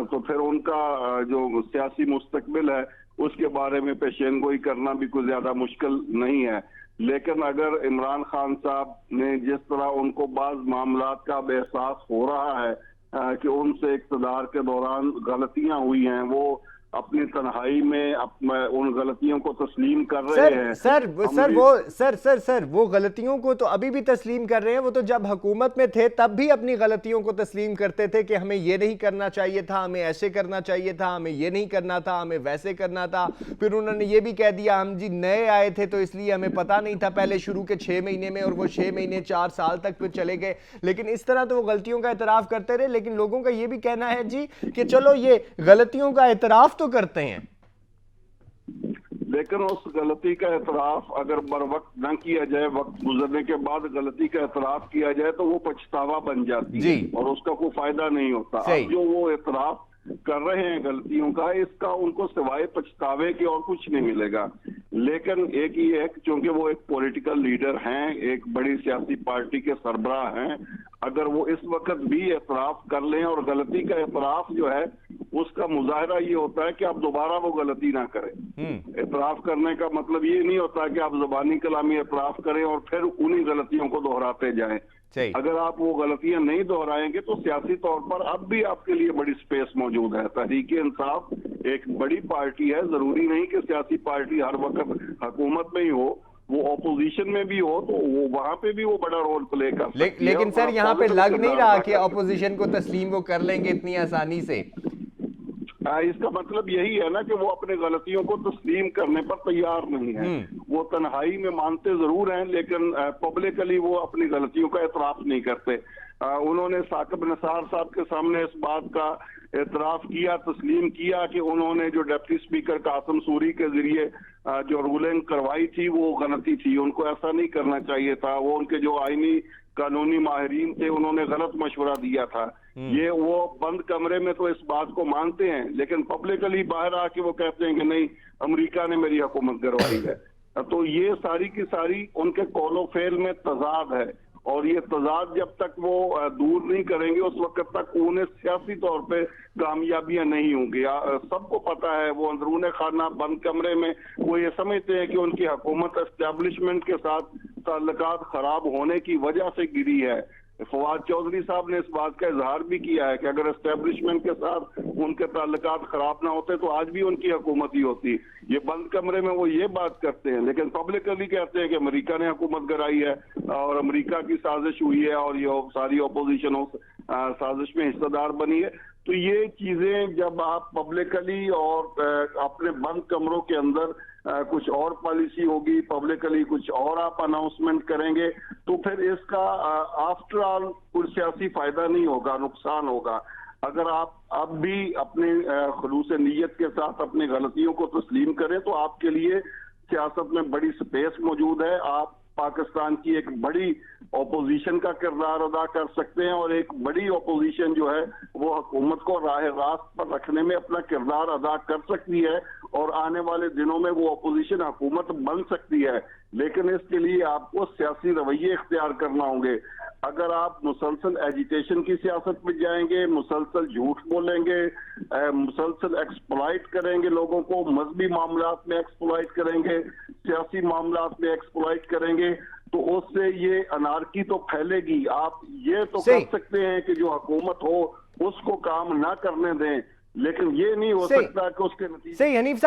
तो फिर उनका जो सियासी मुस्तकबिल है उसके बारे में पेशेन गोई करना भी कोई ज्यादा मुश्किल नहीं है। लेकिन अगर इमरान खान साहब ने जिस तरह उनको बाज मामलात का एहसास हो रहा है कि उनसे इक़्तिदार के दौरान गलतियां हुई हैं, वो अपनी तन्हाई में उन गलतियों को तस्लीम कर रहे हैं। सर वो गलतियों को तो अभी भी तस्लीम कर रहे हैं। वो तो जब हुकूमत में थे तब भी अपनी गलतियों को तस्लीम करते थे कि हमें ये नहीं करना चाहिए था, हमें ऐसे करना चाहिए था, हमें ये नहीं करना था, हमें वैसे करना था। फिर उन्होंने ये भी कह दिया हम जी नए आए थे तो इसलिए हमें पता नहीं था पहले शुरू के 6 महीने में, और वो 6 महीने 4 साल तक फिर चले गए। लेकिन इस तरह तो वो गलतियों का एतराफ़ करते रहे। लेकिन लोगों का ये भी कहना है जी कि चलो ये गलतियों का एतराफ़ तो करते हैं, लेकिन उस गलती का एतराफ अगर बर वक्त न किया जाए, वक्त गुजरने के बाद गलती का एतराफ किया जाए तो वो पछतावा बन जाती है और उसका कोई फायदा नहीं होता। अब जो वो एतराफ कर रहे हैं गलतियों का, इसका उनको सिवाय पछतावे के और कुछ नहीं मिलेगा। लेकिन एक ही है, क्योंकि वो एक पॉलिटिकल लीडर हैं, एक बड़ी सियासी पार्टी के सरबराह हैं, अगर वो इस वक्त भी एतराफ कर लें, और गलती का एतराफ जो है उसका मुजाहरा ये होता है कि आप दोबारा वो गलती ना करें। एतराफ करने का मतलब ये नहीं होता कि आप ज़बानी कलामी एतराफ करें और फिर उन्हीं गलतियों को दोहराते जाएं। अगर आप वो गलतियां नहीं दोहराएंगे तो सियासी तौर पर अब भी आपके लिए बड़ी स्पेस मौजूद है। तहरीक इंसाफ एक बड़ी पार्टी है, जरूरी नहीं कि सियासी पार्टी हर वक्त हुकूमत में ही हो, वो ऑपोजिशन में भी हो तो वो वहां पे भी वो बड़ा रोल प्ले कर सकती है। लेकिन सर यहाँ पे लग नहीं रहा कि ऑपोजिशन को तस्लीम वो कर लेंगे इतनी आसानी से। इसका मतलब यही है ना कि वो अपने गलतियों को तस्लीम करने पर तैयार नहीं है। वो तन्हाई में मानते जरूर हैं, लेकिन पब्लिकली वो अपनी गलतियों का एतराफ नहीं करते। उन्होंने साकिब निसार साहब के सामने इस बात का एतराफ किया, तस्लीम किया कि उन्होंने जो डिप्टी स्पीकर कासिम सूरी के जरिए जो रूलिंग करवाई थी वो गलती थी, उनको ऐसा नहीं करना चाहिए था। वो उनके जो आईनी कानूनी माहिरीन थे उन्होंने गलत मशवरा दिया था। ये वो बंद कमरे में तो इस बात को मानते हैं, लेकिन पब्लिकली बाहर आके वो कहते हैं कि नहीं अमेरिका ने मेरी हुकूमत गिरवाई है। तो ये सारी की सारी उनके कौलो फेल में तजाद है, और ये तजाद जब तक वो दूर नहीं करेंगे उस वक्त तक उन्हें सियासी तौर पे कामयाबियां नहीं होंगी। सबको पता है वो अंदरूने खाना बंद कमरे में वो ये समझते हैं कि उनकी हुकूमत एस्टेब्लिशमेंट के साथ ताल्लुकात खराब होने की वजह से गिरी है। फवाद चौधरी साहब ने इस बात का इजहार भी किया है कि अगर एस्टेब्लिशमेंट के साथ उनके ताल्लुकात खराब ना होते तो आज भी उनकी हुकूमत ही होती। ये बंद कमरे में वो ये बात करते हैं, लेकिन पब्लिकली कहते हैं कि अमेरिका ने हुकूमत गिराई है और अमेरिका की साजिश हुई है और ये सारी अपोजिशन साजिश में हिस्सेदार बनी है। तो ये चीजें जब आप पब्लिकली और अपने बंद कमरों के अंदर कुछ और पॉलिसी होगी, पब्लिकली कुछ और आप अनाउंसमेंट करेंगे, तो फिर इसका आफ्टर ऑल कोई सियासी फायदा नहीं होगा, नुकसान होगा। अगर आप अब भी अपने खुलूस नीयत के साथ अपनी गलतियों को तस्लीम करें तो आपके लिए सियासत में बड़ी स्पेस मौजूद है। आप पाकिस्तान की एक बड़ी ऑपोजिशन का किरदार अदा कर सकते हैं, और एक बड़ी ऑपोजिशन जो है वो हुकूमत को राह रास्त पर रखने में अपना किरदार अदा कर सकती है, और आने वाले दिनों में वो ऑपोजिशन हुकूमत बन सकती है। लेकिन इसके लिए आपको सियासी रवैये इख्तियार करना होंगे। अगर आप मुसलसल एजिटेशन की सियासत में जाएंगे, मुसलसल झूठ बोलेंगे, मुसलसल एक्सप्लॉइट करेंगे लोगों को, मजहबी मामलात में एक्सप्लॉइट करेंगे, सियासी मामलात में एक्सप्लॉइट करेंगे, तो उससे ये अनारकी तो फैलेगी। आप ये तो कर सकते हैं कि जो हुकूमत हो उसको काम ना करने दें, लेकिन ये नहीं हो सकता कि उसके नतीजे। सही। हनीफ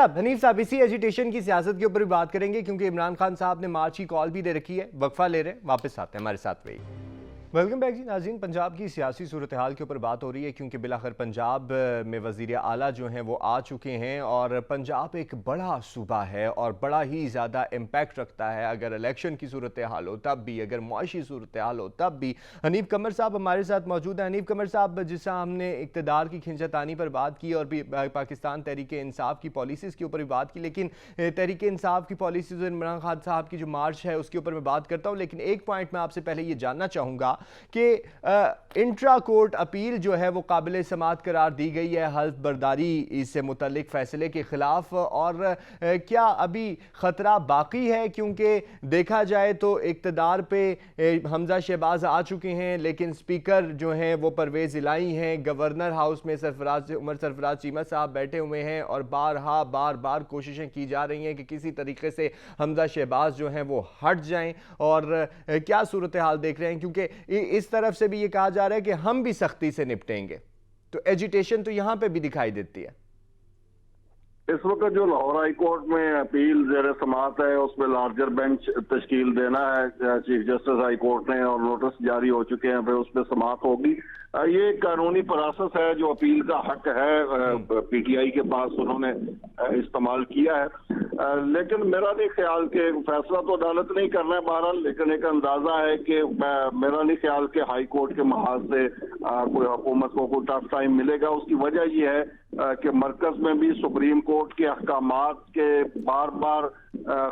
साहब इसी एजिटेशन की सियासत के ऊपर भी बात करेंगे, क्योंकि इमरान खान साहब ने मार्च की कॉल भी दे रखी है। वक्फा ले रहे हैं, वापस आते हैं, हमारे साथ रहिए। वेलकम बैक जी नाज़रीन। पंजाब की सियासी सूरत हाल के ऊपर बात हो रही है क्योंकि बिलाखिर पंजाब में वज़ीर आला जो हैं वो आ चुके हैं और पंजाब एक बड़ा सूबा है और बड़ा ही ज़्यादा इम्पैक्ट रखता है। अगर इलेक्शन की सूरत हाल हो तब भी, अगर मुआशी सूरत हाल हो तब भी। हनीफ कमर साहब हमारे साथ मौजूद हैं। हनीफ कमर साहब, जिस हमने इक़्तिदार की खिंचातानी पर बात की और भी पाकिस्तान तहरीक इंसाफ की पॉलिसीज़ के ऊपर भी बात की, लेकिन तहरीक इंसाफ की पॉलिसीज़, इमरान खान साहब की जो मार्च है उसके ऊपर मैं बात करता हूँ, लेकिन एक पॉइंट मैं आपसे पहले ये जानना चाहूँगा कि इंट्रा कोर्ट अपील जो है वो काबिल समाअत करार दी गई है हल्फ बर्दारी इससे मुतल्लिक फैसले के खिलाफ, और क्या अभी ख़तरा बाकी है? क्योंकि देखा जाए तो इक़्तिदार पे हमजा शहबाज आ चुके हैं, लेकिन स्पीकर जो हैं वो परवेज़ इलाही हैं, गवर्नर हाउस में उमर सरफराज चीमा साहब बैठे हुए हैं और बार बार कोशिशें की जा रही हैं कि किसी तरीके से हमजा शहबाज जो हैं वो हट जाएं। और क्या सूरत हाल देख रहे हैं? क्योंकि इस तरफ से भी ये कहा जा रहा है कि हम भी सख्ती से निपटेंगे, तो एजिटेशन तो यहां पे भी दिखाई देती है। इस वक्त जो लाहौर हाई कोर्ट में अपील ज़ेर समाअत है उसमें लार्जर बेंच तश्कील देना है चीफ जस्टिस हाई कोर्ट ने, और नोटिस जारी हो चुके हैं, फिर उस पर समाअत होगी। ये एक कानूनी प्रोसेस है जो अपील का हक है पीटीआई के पास, उन्होंने इस्तेमाल किया है। लेकिन मेरा नहीं ख्याल कि फैसला तो अदालत नहीं करना है बहरहाल, लेकिन एक अंदाजा है कि मेरा नहीं ख्याल कि हाई कोर्ट के महाज से कोई हुकूमत को कोई टफ टाइम मिलेगा। उसकी वजह यह है कि मरकज में भी सुप्रीम कोर्ट के अहकामात के बार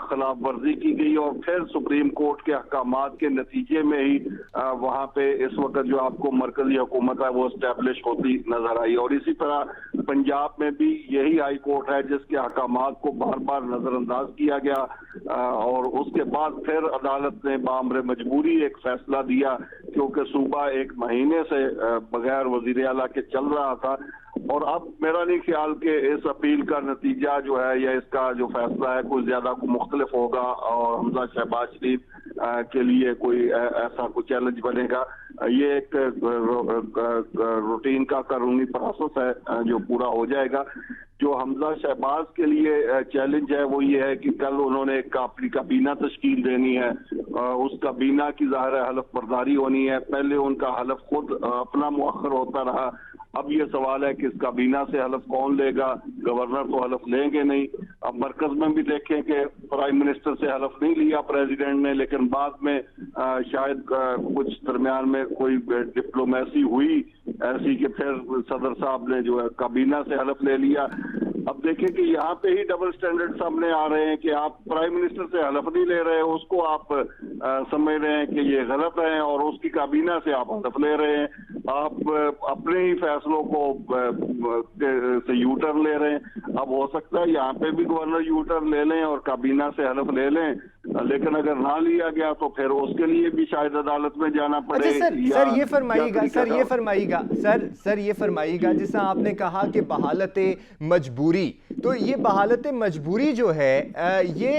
खिलाफ वर्जी की गई और फिर सुप्रीम कोर्ट के अहकामात के नतीजे में ही वहां पे इस वक्त जो आपको मरकजी हुकूमत है वो एस्टेब्लिश होती नजर आई। और इसी तरह पंजाब में भी यही हाई कोर्ट है जिसके अहकामात को बार नजरअंदाज किया गया और उसके बाद फिर अदालत ने बामरे मजबूरी एक फैसला दिया, क्योंकि सूबा एक महीने से बगैर वजीर आला के चल रहा था। और अब मेरा नहीं ख्याल कि इस अपील का नतीजा जो है या इसका जो फैसला है कोई ज्यादा मुख्तलिफ होगा और हमजा शहबाज शरीफ के लिए कोई ऐसा कोई चैलेंज बनेगा। ये एक रूटीन का कानूनी प्रोसेस है जो पूरा हो जाएगा। जो हमजा शहबाज के लिए चैलेंज है वो ये है कि कल उन्होंने अपनी काबीना तश्कील देनी है, उस काबीना की ज़ाहिर है हलफ बर्दारी होनी है। पहले उनका हलफ खुद अपना मुअख्खर होता रहा, अब ये सवाल है कि इस काबीना से हलफ कौन लेगा? गवर्नर तो हलफ लेंगे नहीं। अब मरकज में भी देखें कि प्राइम मिनिस्टर से हलफ नहीं लिया प्रेसिडेंट ने, लेकिन बाद में शायद कुछ दरमियान में कोई डिप्लोमेसी हुई ऐसी कि फिर सदर साहब ने जो है काबीना से हलफ ले लिया। अब देखें कि यहाँ पे ही डबल स्टैंडर्ड सामने आ रहे हैं कि आप प्राइम मिनिस्टर से हलफ नहीं ले रहे, उसको आप समझ रहे हैं कि ये गलत है और उसकी काबीना से आप हलफ ले रहे हैं। आप अपने ही फैसलों को से यू टर्न ले रहे हैं। अब हो सकता है यहाँ पे भी गवर्नर यू टर्न ले लें और काबीना से हलफ ले लें, लेकिन अगर ना लिया गया तो फिर उसके लिए भी शायद अदालत में जाना पड़े। अच्छा सर ये फरमाइएगा जिससे आपने कहा कि बहालत मजबूरी, तो ये बहालत मजबूरी जो है ये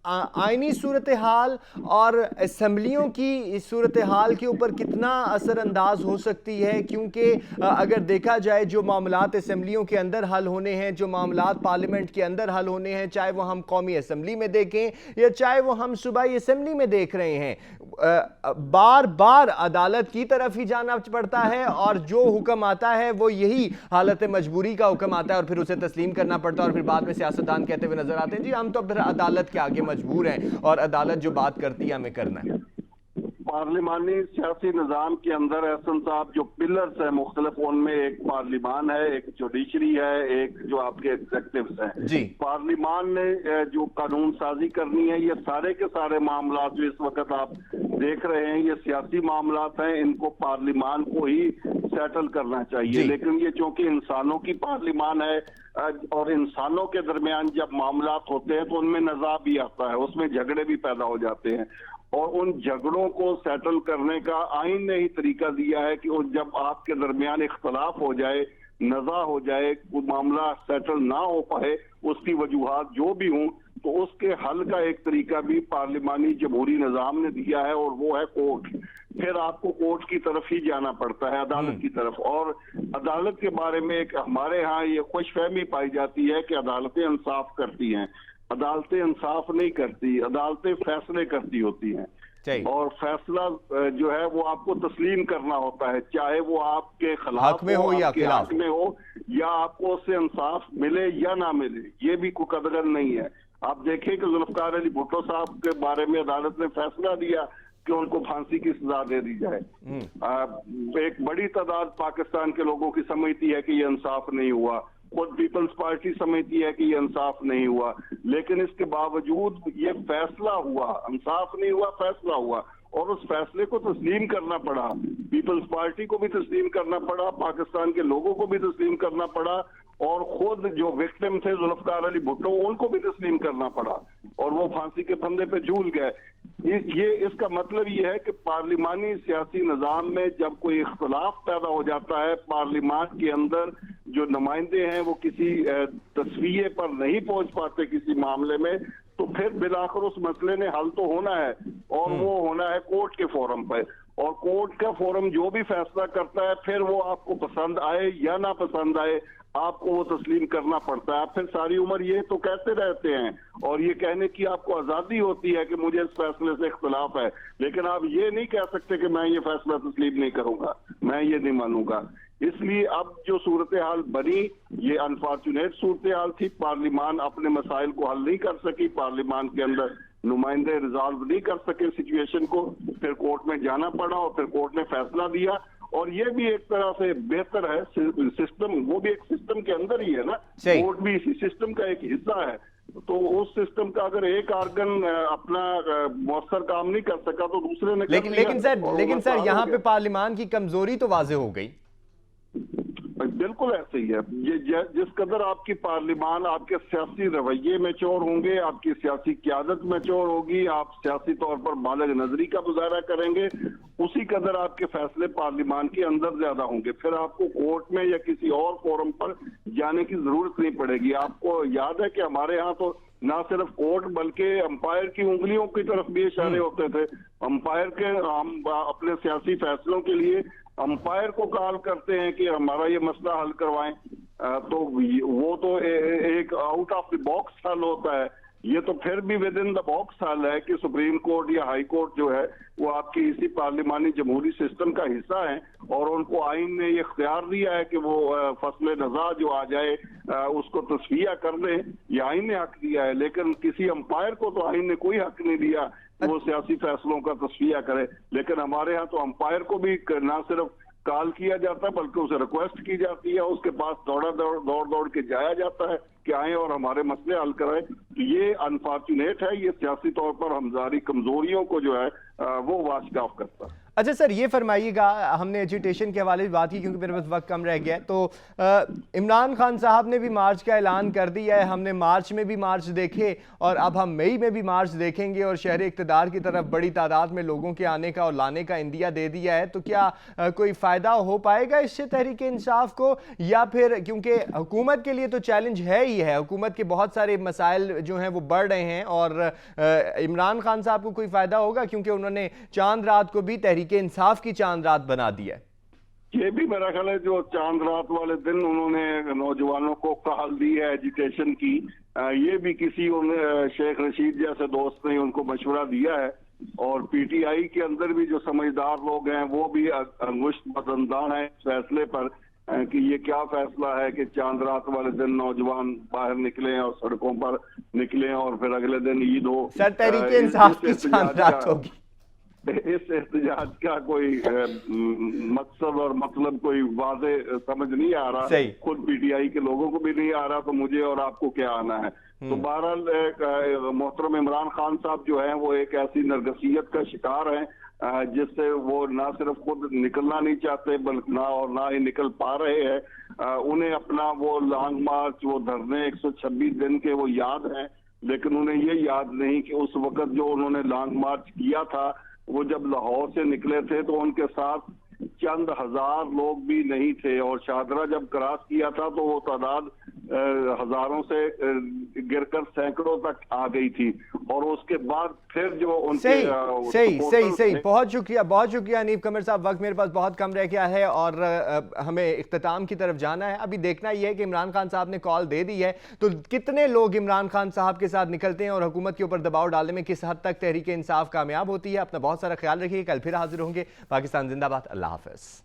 आईनी सूरत हाल और असम्बलियों की सूरत हाल के ऊपर कितना असरअंदाज हो सकती है? क्योंकि अगर देखा जाए जो मामलात असम्बलियों के अंदर हल होने हैं, जो मामलात पार्लियामेंट के अंदर हल होने हैं, चाहे वो हम कौमी असम्बली में देखें या चाहे वो हम सूबाई असम्बली में देख रहे हैं, बार बार अदालत की तरफ ही जाना पड़ता है और जो हुक्म आता है वो यही हालत मजबूरी का हुक्म आता है और फिर उसे तस्लीम करना पड़ता है और फिर बाद में सियासतदान कहते हुए नजर आते हैं जी हम तो फिर अदालत के आगे मजबूर हैं और अदालत जो बात करती है हमें करना है। पार्लिमानी सियासी निज़ाम के अंदर एहसन साहब जो पिलर्स है मुख्तलिफ, उनमें एक पार्लिमान है, एक जुडिशरी है, एक जो आपके एग्जेक्टिव्स हैं जी। पार्लिमान ने जो कानून साजी करनी है, ये सारे के सारे मामला जो इस वक्त आप देख रहे हैं ये सियासी मामलात हैं, इनको पार्लिमान को ही सेटल करना चाहिए। लेकिन ये चूंकि इंसानों की पार्लिमान है और इंसानों के दरमियान जब मामलात होते हैं तो उनमें नज़ा भी आता है, उसमें झगड़े भी पैदा हो जाते हैं और उन झगड़ों को सेटल करने का आइन ने ही तरीका दिया है कि जब आपके दरमियान इख्तलाफ हो जाए, नज़ा हो जाए, कोई मामला सेटल ना हो पाए, उसकी वजूहात जो भी हों, तो उसके हल का एक तरीका भी पार्लिमानी जमहूरी निज़ाम ने दिया है और वो है कोर्ट। फिर आपको कोर्ट की तरफ ही जाना पड़ता है, अदालत की तरफ। और अदालत के बारे में एक हमारे यहाँ ये खुशफहमी पाई जाती है कि अदालतें इंसाफ करती हैं। अदालतें इंसाफ नहीं करती, अदालतें फैसले करती होती हैं। صحیح। اور فیصلہ جو ہے وہ آپ کو تسلیم کرنا ہوتا ہے، چاہے وہ آپ کے خلاف حق میں ہو یا آپ کے خلاف حق میں ہو، یا آپ کو اس سے انصاف ملے یا نہ ملے، یہ بھی کوئی قدغن نہیں ہے۔ آپ دیکھیں کہ ذوالفقار علی بھٹو صاحب کے بارے میں عدالت نے فیصلہ دیا کہ ان کو پھانسی کی سزا دے دی جائے۔ ایک بڑی تعداد پاکستان کے لوگوں کی سمجھتی ہے کہ یہ انصاف نہیں ہوا، خود پیپلز پارٹی سمجھتی ہے کہ یہ انصاف نہیں ہوا، لیکن اس کے باوجود یہ فیصلہ ہوا، انصاف نہیں ہوا، فیصلہ ہوا، اور اس فیصلے کو تسلیم کرنا پڑا۔ پیپلز پارٹی کو بھی تسلیم کرنا پڑا، پاکستان کے لوگوں کو بھی تسلیم کرنا پڑا، اور خود جو وکٹم تھے ذوالفقار علی بھٹو ان کو بھی تسلیم کرنا پڑا، اور وہ پھانسی کے پھندے پہ جھول گئے۔ اس کا مطلب یہ ہے کہ پارلیمانی سیاسی نظام میں جب کوئی اختلاف پیدا ہو جاتا ہے، پارلیمان کے اندر جو نمائندے ہیں وہ کسی تصفیے پر نہیں پہنچ پاتے کسی معاملے میں، تو پھر بالآخر اس مسئلے نے حل تو ہونا ہے، اور وہ ہونا ہے کورٹ کے فورم پہ، اور کورٹ کا فورم جو بھی فیصلہ کرتا ہے پھر وہ آپ کو پسند آئے یا نہ پسند آئے آپ کو وہ تسلیم کرنا پڑتا ہے۔ آپ پھر ساری عمر یہ تو کہتے رہتے ہیں اور یہ کہنے کی آپ کو آزادی ہوتی ہے کہ مجھے اس فیصلے سے اختلاف ہے، لیکن آپ یہ نہیں کہہ سکتے کہ میں یہ فیصلہ تسلیم نہیں کروں گا، میں یہ نہیں مانوں گا۔ اس لیے اب جو صورتحال بنی یہ انفارچونیٹ صورتحال تھی، پارلیمان اپنے مسائل کو حل نہیں کر سکی، پارلیمان کے اندر نمائندے ریزالو نہیں کر سکے سچویشن کو، پھر کورٹ میں جانا پڑا اور پھر کورٹ نے فیصلہ دیا، اور یہ بھی ایک طرح سے بہتر ہے۔ سسٹم وہ بھی ایک سسٹم کے اندر ہی ہے نا، کورٹ بھی اسی سسٹم کا ایک حصہ ہے، تو اس سسٹم کا اگر ایک آرگن اپنا مؤثر کام نہیں کر سکا تو دوسرے نے کر لیا۔ لیکن سر یہاں پہ پارلیمان کی کمزوری تو واضح ہو گئی۔ بالکل ایسے ہی ہے، جس قدر آپ کی پارلیمان آپ کے سیاسی رویے میں چور ہوں گے، آپ کی سیاسی قیادت میں چور ہوگی، آپ سیاسی طور پر بالغ نظری کا مظاہرہ کریں گے، اسی قدر آپ کے فیصلے پارلیمان کے اندر زیادہ ہوں گے، پھر آپ کو کورٹ میں یا کسی اور فورم پر جانے کی ضرورت نہیں پڑے گی۔ آپ کو یاد ہے کہ ہمارے ہاں تو نہ صرف کورٹ بلکہ امپائر کی انگلیوں کی طرف بھی اشارے ہوتے تھے، امپائر کے ہم اپنے سیاسی فیصلوں کے لیے امپائر کو کال کرتے ہیں کہ ہمارا یہ مسئلہ حل کروائیں، تو وہ تو ایک آؤٹ آف دی باکس حل ہوتا ہے، یہ تو پھر بھی ود ان دا باکس حل ہے کہ سپریم کورٹ یا ہائی کورٹ جو ہے وہ آپ کی اسی پارلیمانی جمہوری سسٹم کا حصہ ہیں، اور ان کو آئین نے یہ اختیار دیا ہے کہ وہ فصل نزاع جو آ جائے اس کو تصفیہ کر دیں، یہ آئین نے حق دیا ہے، لیکن کسی امپائر کو تو آئین نے کوئی حق نہیں دیا وہ سیاسی فیصلوں کا تصفیہ کرے۔ لیکن ہمارے ہاں تو امپائر کو بھی نہ صرف کال کیا جاتا ہے بلکہ اسے ریکویسٹ کی جاتی ہے، اس کے پاس دوڑ کے جایا جاتا ہے کہ آئیں اور ہمارے مسئلے حل کرائیں۔ یہ انفارچونیٹ ہے، یہ سیاسی طور پر ہماری کمزوریوں کو جو ہے وہ واشگاف کرتا ہے۔ اچھا سر یہ فرمائیے گا، ہم نے ایجیٹیشن کے حوالے سے بات کی کیونکہ میرے پاس وقت کم رہ گیا ہے، تو عمران خان صاحب نے بھی مارچ کا اعلان کر دیا ہے، ہم نے مارچ میں بھی مارچ دیکھے اور اب ہم مئی میں بھی مارچ دیکھیں گے، اور شہر اقتدار کی طرف بڑی تعداد میں لوگوں کے آنے کا اور لانے کا عندیہ دے دیا ہے، تو کیا کوئی فائدہ ہو پائے گا اس سے تحریک انصاف کو، یا پھر کیونکہ حکومت کے لیے تو چیلنج ہے ہی ہے، حکومت کے بہت سارے مسائل جو ہیں وہ بڑھ رہے ہیں، اور عمران خان صاحب کو کوئی فائدہ ہوگا کیونکہ انہوں نے چاند رات کو بھی تحریک انصاف کی چاند رات بنا دیا ہے؟ یہ بھی میرا خیال ہے جو چاند رات والے دن انہوں نے نوجوانوں کو کال دی ہے ایجیٹیشن کی، یہ بھی کسی شیخ رشید جیسے دوست نے ان کو مشورہ دیا ہے، اور پی ٹی آئی کے اندر بھی جو سمجھدار لوگ ہیں وہ بھی انگشت بدندان ہیں اس فیصلے پر کہ یہ کیا فیصلہ ہے کہ چاند رات والے دن نوجوان باہر نکلیں اور سڑکوں پر نکلیں اور پھر اگلے دن عید ہو۔ سر تحریک انصاف کی چاند رات ہوگی، اس احتجاج کا کوئی مقصد اور مطلب کوئی واضح سمجھ نہیں آ رہا، خود پی ٹی آئی کے لوگوں کو بھی نہیں آ رہا، تو مجھے اور آپ کو کیا آنا ہے۔ تو بہرحال محترم عمران خان صاحب جو ہیں وہ ایک ایسی نرگسیت کا شکار ہیں جس سے وہ نہ صرف خود نکلنا نہیں چاہتے بلکہ نہ ہی نکل پا رہے ہیں، انہیں اپنا وہ لانگ مارچ، وہ دھرنے 126 دن کے وہ یاد ہیں، لیکن انہیں یہ یاد نہیں کہ اس وقت جو انہوں نے لانگ مارچ کیا تھا وہ جب لاہور سے نکلے تھے تو ان کے ساتھ چند ہزار لوگ بھی نہیں تھے، اور شاہدرہ جب کراس کیا تھا تو وہ تعداد हजारों से गिरकर सैकड़ों तक आ गई थी, और उसके बाद फिर जो उनके सही। बहुत शुक्रिया हनीफ कमर साहब। वक्त मेरे पास बहुत कम रह गया है और हमें इख्तिताम की तरफ जाना है। अभी देखना यह है कि इमरान खान साहब ने कॉल दे दी है तो कितने लोग इमरान खान साहब के साथ निकलते हैं और हुकूमत के ऊपर दबाव डालने में किस हद तक तहरीक इंसाफ कामयाब होती है। अपना बहुत सारा ख्याल रखिए। कल फिर हाजिर होंगे। पाकिस्तान जिंदाबाद। अल्लाह हाफिज।